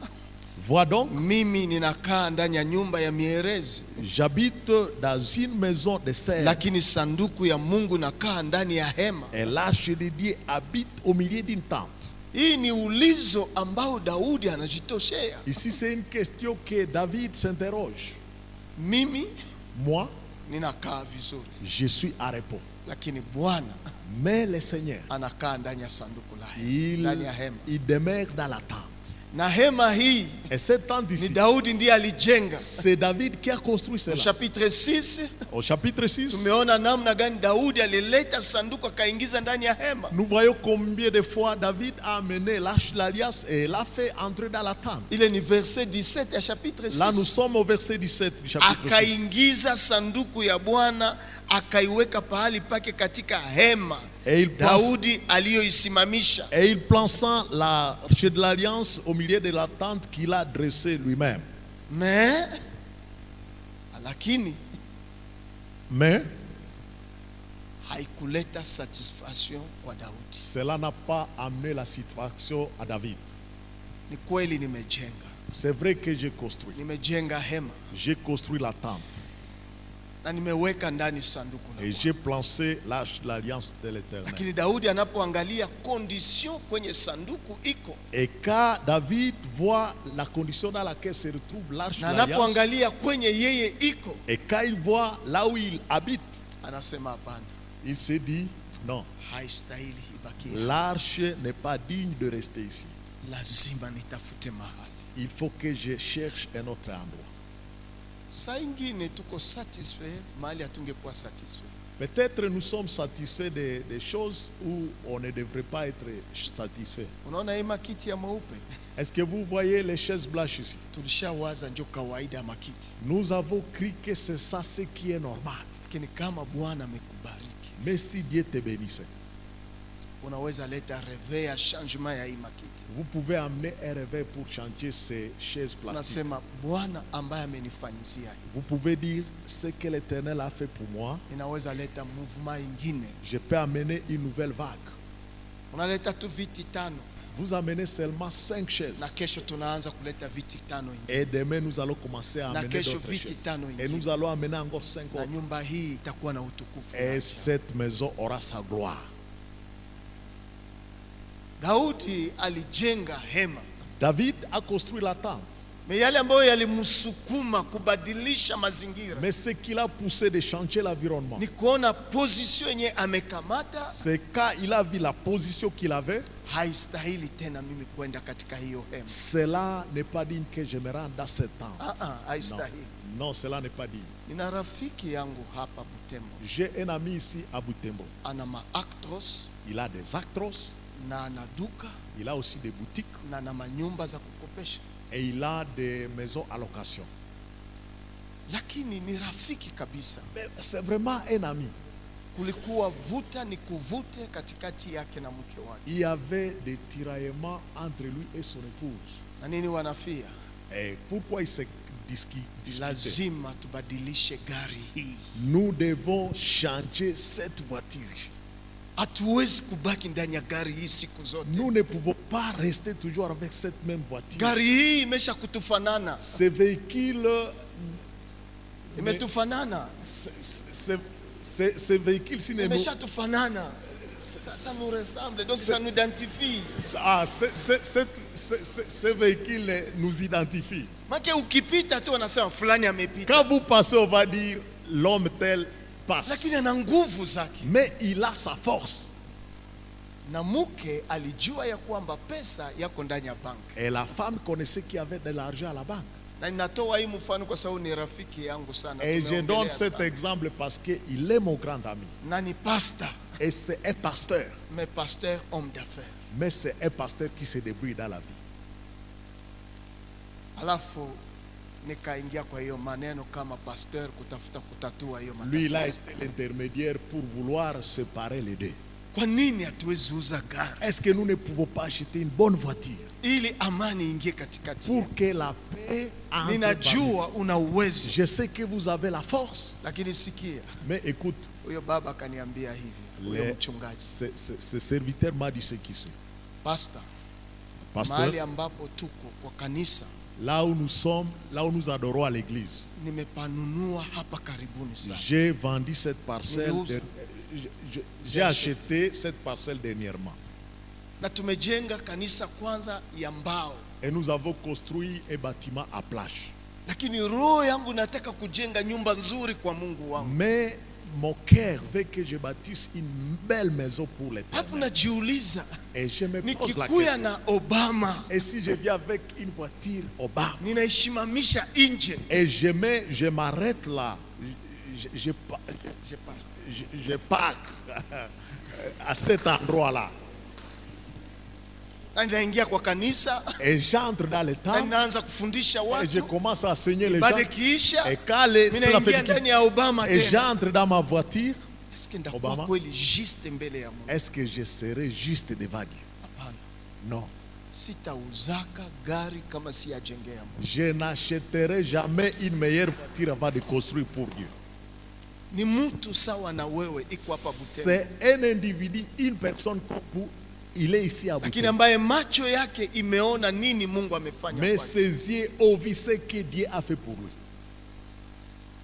Speaker 2: vois donc,
Speaker 1: mimi ninakaa ndani ya nyumba ya mierezi,
Speaker 2: j'habite dans une maison de serre,
Speaker 1: lakini sanduku ya Mungu nakaa ndani ya hema.
Speaker 2: et l'arche de Dieu habite au milieu d'une tente.
Speaker 1: Hii ni ulizo ambao Daudi anajitoshea.
Speaker 2: Ici, c'est une question que David s'interroge.
Speaker 1: Mimi
Speaker 2: Moi,
Speaker 1: ninakaa vizuri,
Speaker 2: je suis à repos.
Speaker 1: lakini Bwana
Speaker 2: Mais le Seigneur,
Speaker 1: anakaa ndani ya sanduku la hema, ndani ya hema.
Speaker 2: il demeure dans la tente.
Speaker 1: Na hema hii
Speaker 2: Et cette tente
Speaker 1: ni
Speaker 2: ici,
Speaker 1: Daudi ndiye alijenga.
Speaker 2: c'est David qui a construit
Speaker 1: Au
Speaker 2: cela.
Speaker 1: chapitre 6
Speaker 2: Au chapitre 6,
Speaker 1: tumeona namna gani Daudi alileta sanduku akaingiza ndani ya hema.
Speaker 2: nous voyons combien de fois David a amené l'arche de l'alliance et l'a fait entrer dans la tente.
Speaker 1: Ile ni verset 17 ya chapitre
Speaker 2: Là, nous
Speaker 1: 6.
Speaker 2: sommes au verset 17 du chapitre 6.
Speaker 1: Akaingiza sanduku ya Bwana akaiweka pahali pake katika hema
Speaker 2: Et il place,
Speaker 1: Daudi aliyoisimamisha.
Speaker 2: et il plaça l'arche de l'alliance au milieu de la tente qu'il a dressée lui-même.
Speaker 1: Lakini
Speaker 2: Mais
Speaker 1: haikuleta satisfaction kwa Daudi.
Speaker 2: cela n'a pas amené la satisfaction à David.
Speaker 1: Ni kweli nimejenga,
Speaker 2: C'est vrai que j'ai construit.
Speaker 1: nimejenga hema
Speaker 2: J'ai construit la tente
Speaker 1: na nimeweka ndani sanduku la
Speaker 2: et
Speaker 1: Bwana.
Speaker 2: j'ai placé l'arche de l'alliance de l'Éternel.
Speaker 1: Lakini Daudi anapoangalia condition kwenye sanduku iko,
Speaker 2: Et quand David voit la condition dans laquelle se retrouve l'arche de
Speaker 1: na
Speaker 2: l'alliance,
Speaker 1: anapoangalia kwenye yeye iko,
Speaker 2: et quand il voit là où il habite,
Speaker 1: anasema hapana,
Speaker 2: il se dit non,
Speaker 1: haistahili ibaki,
Speaker 2: l'arche n'est pas digne de rester ici.
Speaker 1: lazima nitafute mahali.
Speaker 2: Il faut que je cherche un autre endroit.
Speaker 1: Saa ingine tuko satisfait mahali hatungekuwa satisfait.
Speaker 2: Peut-être nous sommes satisfaits des choses où on ne devrait pas être satisfait.
Speaker 1: Unaona hii makiti ya mweupe,
Speaker 2: Est-ce que vous voyez les chaises blanches ici?
Speaker 1: tulishawaza ndio kawaida ya makiti,
Speaker 2: Nous avons cru que c'est ça ce qui est normal.
Speaker 1: lakini kama Bwana amekubariki,
Speaker 2: Mais si Dieu te bénissait,
Speaker 1: unaweza leta réveil ya changement ya hii makiti.
Speaker 2: vous pouvez amener un réveil pour changer ces chaises plastiques.
Speaker 1: Unasema Bwana ambaye amenifanyizia hii,
Speaker 2: Vous pouvez dire ce que l'Éternel a fait pour moi.
Speaker 1: inaweza leta mouvement ingine.
Speaker 2: Je peux amener une nouvelle vague.
Speaker 1: Unaleta tu viti tano
Speaker 2: Vous amenez seulement 5 chaises.
Speaker 1: na kesho tunaanza kuleta viti tano ingine,
Speaker 2: Et demain, nous allons commencer à
Speaker 1: na
Speaker 2: amener
Speaker 1: kesho
Speaker 2: d'autres
Speaker 1: viti
Speaker 2: chaises.
Speaker 1: tano
Speaker 2: Et nous
Speaker 1: ingine,
Speaker 2: allons amener encore 5
Speaker 1: na
Speaker 2: autres.
Speaker 1: nyumba hii itakuwa na utukufu
Speaker 2: Et
Speaker 1: wake.
Speaker 2: cette maison aura sa gloire.
Speaker 1: Daudi alijenga hema,
Speaker 2: David a construit la tente.
Speaker 1: mais yale ambayo yalimsukuma kubadilisha mazingira
Speaker 2: Mais ce qui l'a poussé de changer l'environnement,
Speaker 1: ni kuona position yenye amekamata
Speaker 2: c'est quand il a vu la position qu'il avait.
Speaker 1: haistahili tena mimi kwenda katika hiyo hema.
Speaker 2: Cela n'est pas digne que je me rende dans cette tente.
Speaker 1: Haistahili.
Speaker 2: Non, cela n'est pas digne.
Speaker 1: Nina rafiki yangu hapa Butembo,
Speaker 2: J'ai un ami ici à Butembo.
Speaker 1: ana maactros
Speaker 2: Il a des actros,
Speaker 1: na ana duka
Speaker 2: il a aussi des boutiques
Speaker 1: na ana manyumba za kukopesha,
Speaker 2: et il a des maisons à location.
Speaker 1: lakini ni rafiki kabisa.
Speaker 2: Mais c'est vraiment un ami.
Speaker 1: Kulikuwa vuta ni kuvute katikati yake na mke wake.
Speaker 2: Il y avait des tiraillements entre lui et son épouse.
Speaker 1: Na nini wanafia?
Speaker 2: Et pourquoi il s'est disputé?
Speaker 1: Lazima tubadilishe gari hii,
Speaker 2: Nous devons changer cette voiture ici.
Speaker 1: hatuwezi kubaki ndani ya gari hii siku zote.
Speaker 2: Nous ne pouvons pas rester toujours avec cette même voiture.
Speaker 1: Gari hii imesha kutufanana,
Speaker 2: Ce véhicule,
Speaker 1: imetufanana,
Speaker 2: ce véhicule-ci ne nous...
Speaker 1: imesha tufanana. Ça nous ressemble, donc ça nous identifie.
Speaker 2: Ah, ce véhicule nous identifie.
Speaker 1: Make ukipita tu wanasema fulani amepita,
Speaker 2: Quand vous passez, on va dire l'homme tel passe.
Speaker 1: lakini ana nguvu zake.
Speaker 2: Mais il a sa force.
Speaker 1: Na mke alijua ya kwamba pesa yako ndani ya banki.
Speaker 2: Et la femme connaissait qu'il y avait de l'argent à la banque.
Speaker 1: Na ninatoa hii mfano kwa sababu ni rafiki yangu sana.
Speaker 2: Et je
Speaker 1: Tumeongelea
Speaker 2: donne cet
Speaker 1: sana.
Speaker 2: exemple parce qu'il est mon grand ami.
Speaker 1: Na ni pastor,
Speaker 2: Et c'est un pasteur.
Speaker 1: mais pasteur homme d'affaires.
Speaker 2: Mais c'est un pasteur qui se débrouille dans la vie.
Speaker 1: Alafu nikaingia kwa hiyo maneno kama pasteur kutafuta kutatua hiyo
Speaker 2: Lui, il a
Speaker 1: matatizo.
Speaker 2: été l'intermédiaire pour vouloir séparer les deux.
Speaker 1: Kwa nini hatuwezi uza gari
Speaker 2: Est-ce que nous ne pouvons pas acheter une bonne voiture
Speaker 1: ili amani ingie katikati
Speaker 2: pour
Speaker 1: yetu?
Speaker 2: que la paix entre parmi nous?
Speaker 1: Ninajua una uwezo,
Speaker 2: Je sais que vous avez la force.
Speaker 1: lakini sikia,
Speaker 2: Mais écoute,
Speaker 1: huyo baba akaniambia hivi, huyo mchungaji,
Speaker 2: ce serviteur m'a dit ce qui suit.
Speaker 1: pastor,
Speaker 2: Pasteur,
Speaker 1: mahali ambapo tuko kwa kanisa
Speaker 2: là où nous sommes, là où nous adorons à l'église,
Speaker 1: nimepanunua hapa karibuni sana.
Speaker 2: j'ai vendu cette parcelle.
Speaker 1: Nilouza.
Speaker 2: J'ai acheté cette parcelle dernièrement.
Speaker 1: Na tumejenga kanisa kwanza ya mbao.
Speaker 2: Et nous avons construit un bâtiment à plage.
Speaker 1: Lakini roho yangu nataka kujenga nyumba nzuri kwa Mungu wangu.
Speaker 2: Mais mon cœur veut que je bâtisse une belle maison pour l'Éternel.
Speaker 1: Hapo najiuliza,
Speaker 2: Et je me pose la
Speaker 1: nikikuya
Speaker 2: question.
Speaker 1: na Obama,
Speaker 2: Et si je viens avec une voiture Obama,
Speaker 1: ninaishimamisha nje.
Speaker 2: et je m'arrête là, je parque à cet endroit-là,
Speaker 1: Na ninaingia kwa kanisa,
Speaker 2: et j'entre dans le
Speaker 1: na
Speaker 2: temple,
Speaker 1: ninaanza kufundisha
Speaker 2: et je
Speaker 1: watu.
Speaker 2: commence à enseigner les
Speaker 1: Ibada
Speaker 2: gens.
Speaker 1: kiisha,
Speaker 2: Et quand cela
Speaker 1: ninaingia
Speaker 2: fait
Speaker 1: ndani ya Obama
Speaker 2: et
Speaker 1: tena.
Speaker 2: j'entre dans ma voiture,
Speaker 1: Est-ce que ndakuwa
Speaker 2: Obama?
Speaker 1: kweli juste mbele ya Mungu?
Speaker 2: est-ce que je serai juste devant Dieu?
Speaker 1: Hapana.
Speaker 2: Non.
Speaker 1: Sitauzaka gari kama siyajengea Mungu.
Speaker 2: Je n'achèterai jamais une meilleure voiture avant de construire pour Dieu.
Speaker 1: Ni mtu sawa na wewe iko hapa Butembo,
Speaker 2: C'est un individu, une personne comme vous, il est ici à
Speaker 1: lakini
Speaker 2: Butembo.
Speaker 1: ambaye macho yake imeona nini Mungu amefanya
Speaker 2: Mais
Speaker 1: kwake,
Speaker 2: ses yeux ont vu ce que Dieu a fait pour lui.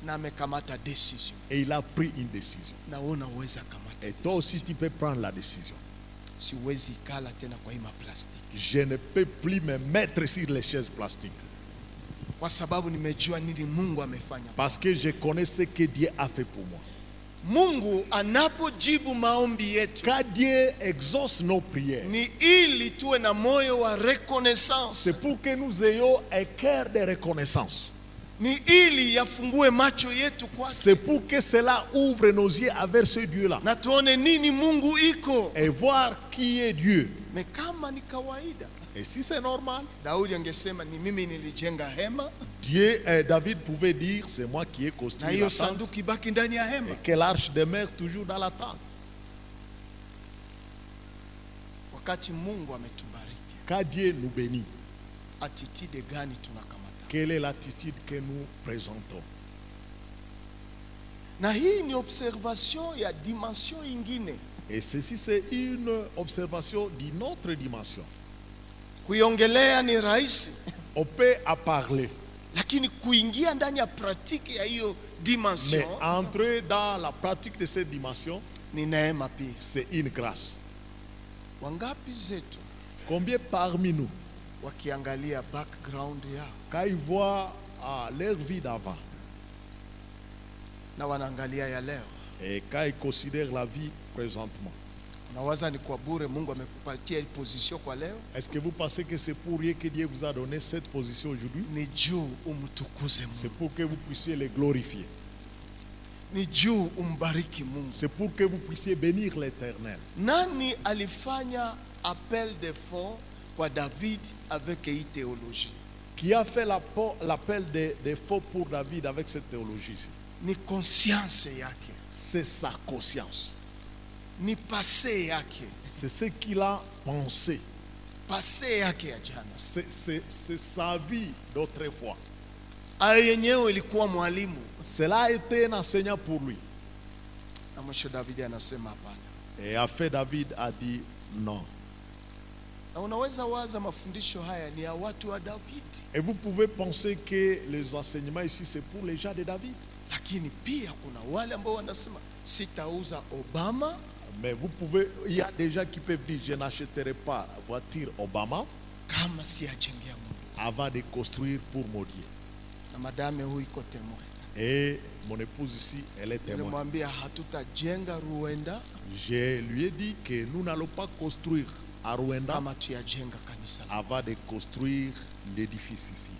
Speaker 1: na amekamata decision.
Speaker 2: Et il a pris une décision.
Speaker 1: Na wewe unaweza kamata
Speaker 2: Et toi aussi,
Speaker 1: decision.
Speaker 2: tu peux prendre la décision.
Speaker 1: Siwezi ikala tena kwa hii maplastiki,
Speaker 2: Je ne peux plus me mettre sur les chaises plastiques.
Speaker 1: kwa sababu nimejua nini Mungu amefanya.
Speaker 2: Parce que je connais ce que Dieu a fait pour moi.
Speaker 1: Mungu anapojibu maombi yetu
Speaker 2: Quand Dieu exauce nos prières,
Speaker 1: ni ili tuwe na moyo wa reconnaissance,
Speaker 2: c'est pour que nous ayons un cœur de reconnaissance.
Speaker 1: ni ili yafungue macho yetu kwake,
Speaker 2: C'est pour que cela ouvre nos yeux vers ce Dieu-là.
Speaker 1: na tuone nini Mungu iko.
Speaker 2: Et voir qui est Dieu.
Speaker 1: Me kama ni kawaida,
Speaker 2: Et si c'est normal,
Speaker 1: Daudi angesema ni mimi nilijenga hema
Speaker 2: David pouvait dire, c'est moi qui ai
Speaker 1: na
Speaker 2: construit
Speaker 1: hiyo
Speaker 2: la tente.
Speaker 1: sanduku ibaki ndani ya hema.
Speaker 2: Et que l'arche demeure toujours dans la tente.
Speaker 1: Wakati Mungu ametubariki,
Speaker 2: Quand Dieu nous bénit,
Speaker 1: attitude gani tunakamata?
Speaker 2: quelle est l'attitude que nous présentons?
Speaker 1: Na hii ni observation ya dimension ingine.
Speaker 2: Et ceci, c'est une observation d'une autre dimension.
Speaker 1: Kuiongelea ni rahisi,
Speaker 2: On peut en parler,
Speaker 1: lakini kuingia ndani ya pratique ya hiyo
Speaker 2: mais
Speaker 1: dimension
Speaker 2: entrer dans la pratique de cette dimension,
Speaker 1: ni neema pia.
Speaker 2: c'est une grâce.
Speaker 1: Wangapi zetu
Speaker 2: Combien parmi nous,
Speaker 1: wakiangalia background yao
Speaker 2: quand ils voient leur vie d'avant,
Speaker 1: na wanaangalia ya leo,
Speaker 2: et quand ils considèrent la vie présentement,
Speaker 1: unawaza ni kwa bure Mungu amekupatia hii position kwa leo?
Speaker 2: est-ce que vous pensez que c'est pour rien que Dieu vous a donné cette position aujourd'hui?
Speaker 1: Ni juu umtukuze
Speaker 2: C'est
Speaker 1: Mungu,
Speaker 2: pour que vous puissiez les glorifier.
Speaker 1: ni juu umbariki Mungu.
Speaker 2: C'est pour que vous puissiez bénir l'Éternel.
Speaker 1: Nani alifanya appel de fonds kwa David avec hii théologie?
Speaker 2: Qui a fait l'appel des faux pour David avec cette théologie-ci?
Speaker 1: Ni conscience yake,
Speaker 2: C'est sa conscience.
Speaker 1: ni passé yake,
Speaker 2: C'est ce qu'il a pensé.
Speaker 1: passé yake ya jana.
Speaker 2: C'est sa vie d'autrefois.
Speaker 1: Ayo yenyewe ilikuwa mwalimu.
Speaker 2: Cela a été un enseignant pour lui.
Speaker 1: Na mwisho David anasema hapana.
Speaker 2: Et a fait David a dit non.
Speaker 1: Na unaweza waza mafundisho haya ni ya watu wa David,
Speaker 2: Et vous pouvez penser que les enseignements ici, c'est pour les gens de David.
Speaker 1: lakini pia kuna wale ambao wanasema sitauza Obama
Speaker 2: Mais vous pouvez, il y a des gens qui peuvent dire, je n'achèterai pas la voiture Obama
Speaker 1: kama siyajengea Mungu.
Speaker 2: avant de construire pour mon Dieu.
Speaker 1: Na madame huyu iko témoin.
Speaker 2: Et mon épouse ici, elle est témoin.
Speaker 1: Nilimwambia hatutajenga Ruenda
Speaker 2: Je lui ai dit que nous n'allons pas construire à Rwanda
Speaker 1: kama tuyajenga kanisa.
Speaker 2: avant de construire l'édifice ici.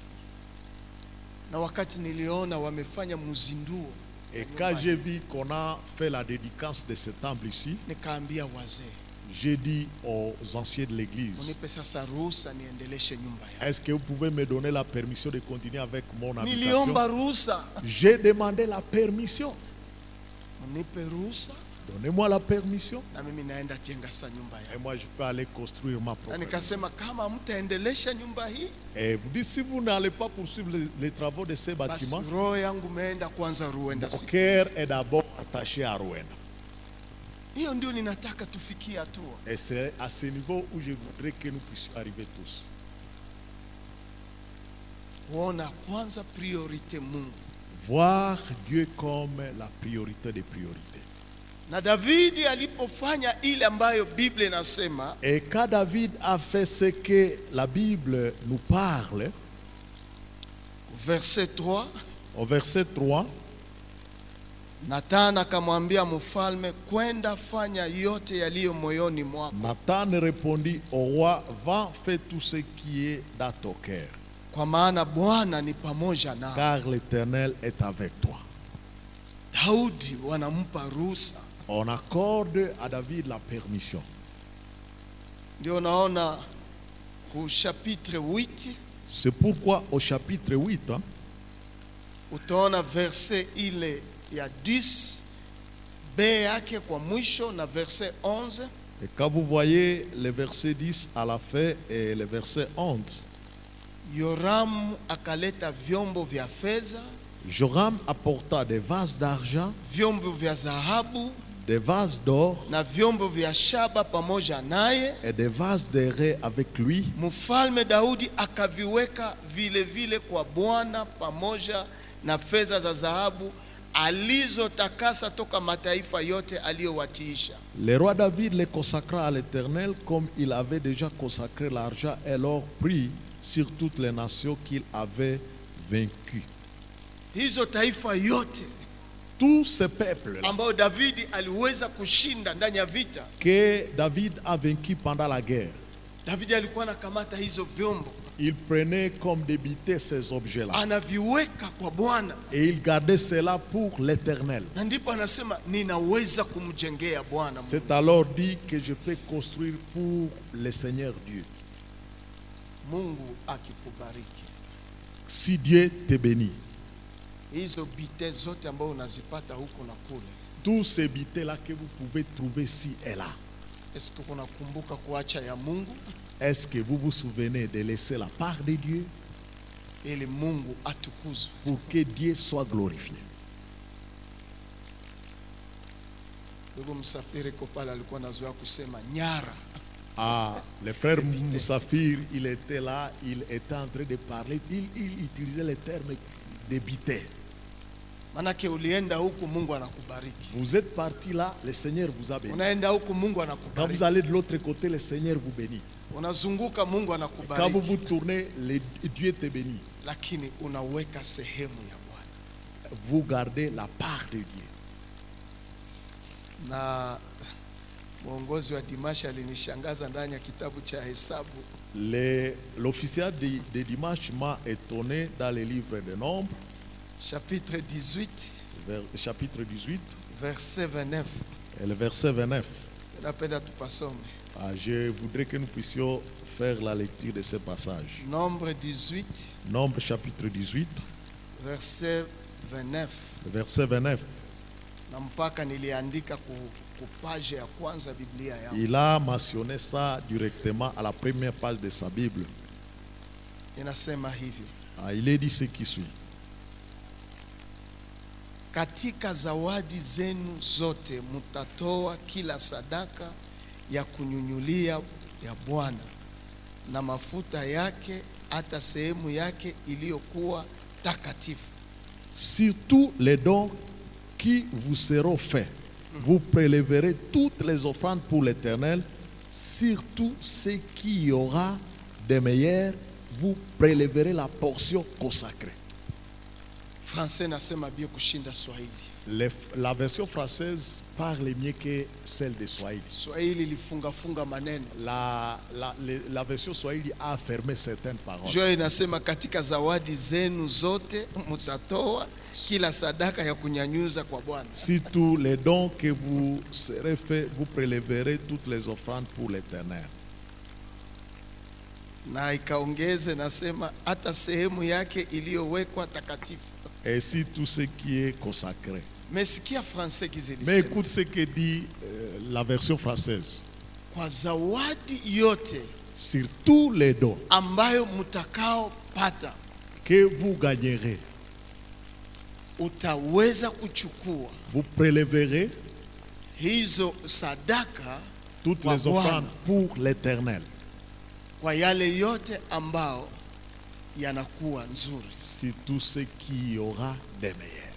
Speaker 1: Na wakati niliona wamefanya mzinduo,
Speaker 2: Et quand j'ai vu qu'on a fait la dédicace de ce temple ici,
Speaker 1: nikaambia wazee,
Speaker 2: j'ai dit aux anciens de l'église,
Speaker 1: munipe sasa ruhusa niendeleshe nyumba yangu.
Speaker 2: est-ce que vous pouvez me donner la permission de continuer avec mon habitation?
Speaker 1: Niliomba ruhusa,
Speaker 2: J'ai demandé la permission.
Speaker 1: munipe ruhusa
Speaker 2: Donnez-moi la permission.
Speaker 1: na mimi naenda jenga sa nyumba
Speaker 2: Et
Speaker 1: yangu.
Speaker 2: moi, je peux aller construire ma
Speaker 1: Na
Speaker 2: propre maison.
Speaker 1: nikasema kama mtaendelesha nyumba hii,
Speaker 2: Et vous dites, si vous n'allez pas poursuivre les travaux de ces
Speaker 1: basi
Speaker 2: bâtiments,
Speaker 1: roho yangu meenda kwanza Ruenda.
Speaker 2: mon
Speaker 1: siku
Speaker 2: cœur
Speaker 1: hizi.
Speaker 2: est d'abord attaché à Rwanda.
Speaker 1: Hiyo ndio ninataka tufikie hatua.
Speaker 2: Et c'est à ce niveau où je voudrais que nous puissions arriver tous.
Speaker 1: Kuona kwanza priorite Mungu
Speaker 2: Voir Dieu comme la priorité des priorités.
Speaker 1: Na Davidi alipofanya ile ambayo Biblia inasema,
Speaker 2: Et quand David a fait ce que la Bible nous parle,
Speaker 1: verset 3,
Speaker 2: au verset 3,
Speaker 1: Nathan akamwambia mfalme, kwenda fanya yote yaliyo moyoni mwako,
Speaker 2: Nathan répondit au roi, va, fais tout ce qui est dans ton cœur,
Speaker 1: kwa maana Bwana ni pamoja nawe.
Speaker 2: car l'Éternel est avec toi.
Speaker 1: Daudi wanampa ruhusa.
Speaker 2: On accorde à David la permission.
Speaker 1: Ndio naona ku chapitre 8
Speaker 2: C'est pourquoi au chapitre 8,
Speaker 1: utaona verset ile ya 10 B yake kwa mwisho na verset 11.
Speaker 2: et quand vous voyez le verset 10 à la fin et le verset 11,
Speaker 1: Yoramu akaleta vyombo vya fedha,
Speaker 2: Joram apporta des vases d'argent,
Speaker 1: vyombo vya dhahabu
Speaker 2: des vases d'or
Speaker 1: na vyombo vya shaba pamoja naye.
Speaker 2: et des vases d'airain avec lui.
Speaker 1: Mfalme Daudi akaviweka vile vile kwa Bwana pamoja na fedha za dhahabu alizotakasa toka mataifa yote aliyowatiisha.
Speaker 2: Le roi David les consacra à l'Éternel comme il avait déjà consacré l'argent et l'or pris sur toutes les nations qu'il avait vaincues.
Speaker 1: Hizo taifa yote
Speaker 2: Tous ces peuples
Speaker 1: ambao Davidi aliweza kushinda ndani ya vita,
Speaker 2: que David a vaincus pendant la guerre,
Speaker 1: Davidi alikuwa anakamata hizo vyombo,
Speaker 2: il prenait comme débités ces objets-là
Speaker 1: anaviweka kwa Bwana,
Speaker 2: et il gardait cela pour l'Éternel.
Speaker 1: na ndipo anasema ninaweza kumjengea Bwana Mungu.
Speaker 2: C'est alors dit que je peux construire pour le Seigneur Dieu.
Speaker 1: Mungu akikubariki,
Speaker 2: Si Dieu te bénit,
Speaker 1: hizo bite zote ambao unazipata huko na kule,
Speaker 2: tous ces bités-là que vous pouvez trouver ci et là,
Speaker 1: est-ce que unakumbuka kuacha ya Mungu
Speaker 2: est-ce que vous vous souvenez de laisser la part de Dieu
Speaker 1: ili Mungu atukuzwe?
Speaker 2: pour que Dieu soit glorifié?
Speaker 1: Ndugu Msafiri Kopala alikuwa anazoea kusema nyara.
Speaker 2: Ah, le frère Moussafir, il était là, il était en train de parler, il utilisait le terme de bité.
Speaker 1: Manake ulienda huku Mungu anakubariki.
Speaker 2: Vous êtes parti là, le Seigneur vous a béni.
Speaker 1: Unaenda huku Mungu
Speaker 2: Quand
Speaker 1: anakubariki.
Speaker 2: vous allez de l'autre côté, le Seigneur vous bénit.
Speaker 1: Unazunguka Mungu
Speaker 2: Quand vous
Speaker 1: anakubariki.
Speaker 2: vous tournez, Dieu te bénit.
Speaker 1: Lakini unaweka sehemu ya Bwana.
Speaker 2: Vous gardez la part de Dieu.
Speaker 1: Na mwongozi wa Dimashi alinishangaza ndani ya kitabu cha Hesabu.
Speaker 2: L'officier de dimanche m'a étonné dans le livre des Nombres,
Speaker 1: Chapitre 18,
Speaker 2: chapitre 18,
Speaker 1: verset 29.
Speaker 2: et le verset 29.
Speaker 1: Napenda tupasome.
Speaker 2: Ah, je voudrais que nous puissions faire la lecture de ce passage.
Speaker 1: Nombre 18,
Speaker 2: Nombre chapitre 18,
Speaker 1: verset 29.
Speaker 2: verset 29.
Speaker 1: Na mpaka niliandika ku page ya kwanza Biblia yangu.
Speaker 2: Il a mentionné ça directement à la première page de sa Bible.
Speaker 1: Inasema hivi:
Speaker 2: Ah, il est dit ce qui suit.
Speaker 1: katika zawadi zenu zote mutatoa kila sadaka ya kunyunyulia ya Bwana na mafuta yake, hata sehemu yake iliyokuwa takatifu.
Speaker 2: Sur tous les dons qui vous seront faits, vous prélèverez toutes les offrandes pour l'Éternel. Surtout ce qui y aura de meilleur, vous prélèverez la portion consacrée.
Speaker 1: Français nasema bien kushinda Swahili.
Speaker 2: La version française parle mieux que celle de Swahili.
Speaker 1: Swahili lifunga maneno.
Speaker 2: La version Swahili a affirmé certaines paroles.
Speaker 1: Jo inasema katika zawadi zenu zote mutatoa kila sadaka ya kunyanyuza kwa Bwana.
Speaker 2: Si tous les dons que vous serez faits, vous prélèverez toutes les offrandes pour l'Éternel.
Speaker 1: Na ikaongeze nasema hata sehemu yake iliyowekwa takatifu.
Speaker 2: Et si tout ce qui est consacré.
Speaker 1: Mais sikia français
Speaker 2: Mais
Speaker 1: kizilisema.
Speaker 2: écoute ce que dit la version française.
Speaker 1: Kwa zawadi yote
Speaker 2: Sur tous les dons
Speaker 1: ambayo mutakao pata,
Speaker 2: que vous gagnerez,
Speaker 1: utaweza kuchukua
Speaker 2: vous prélèverez
Speaker 1: hizo sadaka
Speaker 2: toutes
Speaker 1: kwa
Speaker 2: les offrandes
Speaker 1: Bwana,
Speaker 2: pour l'Éternel.
Speaker 1: kwa yale yote ambao yanakuwa nzuri,
Speaker 2: C'est tout ce qui y aura de meilleur.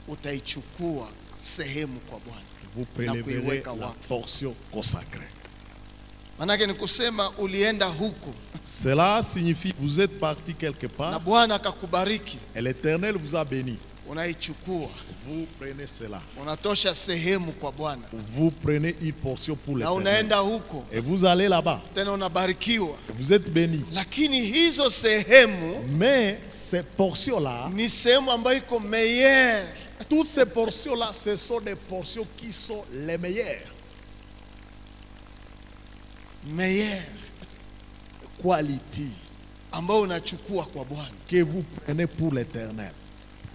Speaker 1: utaichukua sehemu kwa Bwana.
Speaker 2: vous
Speaker 1: na
Speaker 2: prélèverez
Speaker 1: kuiweka
Speaker 2: la
Speaker 1: wakfu.
Speaker 2: portion consacrée.
Speaker 1: Manake ni kusema ulienda huko
Speaker 2: Cela signifie que vous êtes parti quelque
Speaker 1: na
Speaker 2: part
Speaker 1: Bwana akakubariki,
Speaker 2: et l'Éternel vous a béni.
Speaker 1: unaichukua,
Speaker 2: Vous prenez cela.
Speaker 1: unatosha sehemu kwa Bwana
Speaker 2: Vous prenez une portion pour
Speaker 1: na
Speaker 2: l'Éternel.
Speaker 1: unaenda huko
Speaker 2: Et vous allez là-bas.
Speaker 1: tena unabarikiwa,
Speaker 2: Et vous êtes béni.
Speaker 1: lakini hizo sehemu
Speaker 2: Mais ces portions-là,
Speaker 1: ni sehemu ambayo iko meilleur.
Speaker 2: toutes ces portions-là, ce sont des portions qui sont les meilleures.
Speaker 1: Meilleur
Speaker 2: Quality
Speaker 1: ambayo unachukua kwa Bwana,
Speaker 2: que vous prenez pour l'Éternel.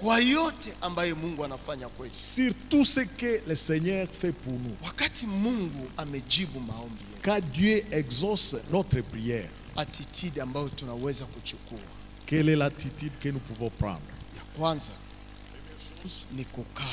Speaker 1: kwa yote ambayo Mungu anafanya kwetu.
Speaker 2: Sur tout ce que le Seigneur fait pour nous.
Speaker 1: Wakati Mungu amejibu maombi yetu,
Speaker 2: Quand Dieu exauce notre prière,
Speaker 1: attitude ambayo tunaweza kuchukua,
Speaker 2: quelle est l'attitude que nous pouvons prendre?
Speaker 1: ya kwanza ni kukaa,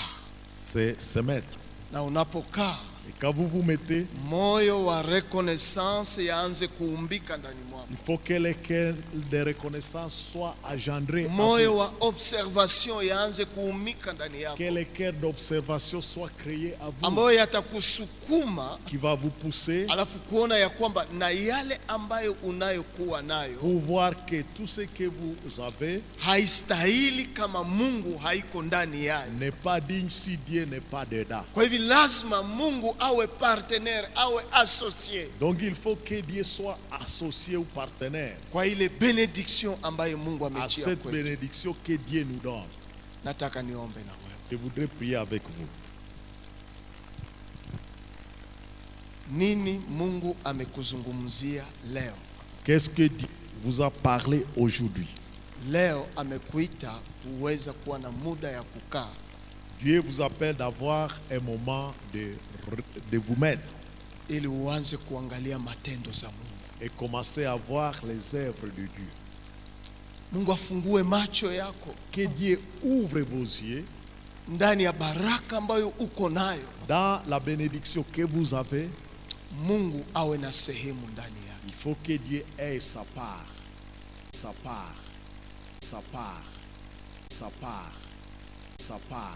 Speaker 2: C'est se mettre.
Speaker 1: na unapokaa
Speaker 2: Et quand vous vous mettez,
Speaker 1: moyo wa reconnaissance yaanze kuumbika ndani mwako,
Speaker 2: il faut que le cœur de reconnaissance soit engendré. en
Speaker 1: moyo
Speaker 2: vous.
Speaker 1: wa observation yaanze kuumika ndani yako,
Speaker 2: Que le cœur d'observation soit créé à vous,
Speaker 1: ambayo yatakusukuma
Speaker 2: qui va vous pousser
Speaker 1: alafu kuona ya kwamba na yale ambayo unayokuwa nayo
Speaker 2: pour voir que tout ce que vous avez
Speaker 1: haistahili kama Mungu haiko ndani yayo.
Speaker 2: n'est pas digne si Dieu n'est pas dedans.
Speaker 1: Kwa hivyo lazima Mungu awe partenaire, awe associé
Speaker 2: Donc il faut que Dieu soit associé ou partenaire
Speaker 1: kwa ile benediction ambayo Mungu
Speaker 2: à
Speaker 1: amechia
Speaker 2: cette
Speaker 1: kwetu.
Speaker 2: bénédiction que Dieu nous donne.
Speaker 1: Nataka niombe na wewe.
Speaker 2: Je voudrais prier avec vous.
Speaker 1: Nini Mungu amekuzungumzia leo?
Speaker 2: Qu'est-ce que Dieu vous a parlé aujourd'hui?
Speaker 1: Leo amekuita uweza kuwa na muda ya kukaa
Speaker 2: Dieu vous appelle d'avoir un moment de vous mettre
Speaker 1: ili uanze kuangalia matendo za Mungu.
Speaker 2: et commencer à voir les œuvres de Dieu.
Speaker 1: Mungu afungue macho yako
Speaker 2: Que Dieu ouvre vos yeux
Speaker 1: ndani ya baraka ambayo uko nayo.
Speaker 2: dans la bénédiction que vous avez.
Speaker 1: Mungu awe na sehemu ndani yake.
Speaker 2: Il faut que Dieu ait sa part, sa part, sa part, sa part, sa part.